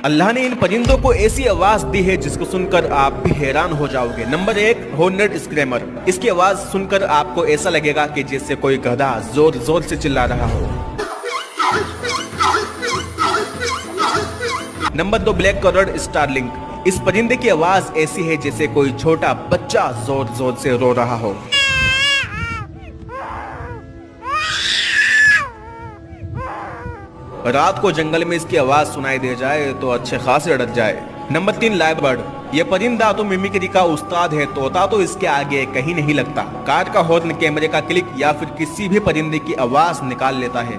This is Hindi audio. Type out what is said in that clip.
अल्लाह ने इन परिंदों को ऐसी आवाज दी है जिसको सुनकर आप भी हैरान हो जाओगे। नंबर 1, हॉर्नेड स्क्रैमर। इसकी आवाज सुनकर आपको ऐसा लगेगा कि जैसे कोई गधा जोर जोर से चिल्ला रहा हो। Number 2, black coloured starling. इस परिंदे की आवाज ऐसी है जैसे कोई छोटा बच्चा जोर जोर से रो रहा हो। रात को जंगल में इसकी आवाज सुनाई दे जाए तो अच्छे खासे डर जाए। Number 3, live bird. ये परिंदा तो मिमिक्री का उस्ताद है, तोता तो इसके आगे कहीं नहीं लगता। कार का हॉर्न, कैमरे का क्लिक या फिर किसी भी परिंदे की आवाज निकाल लेता है।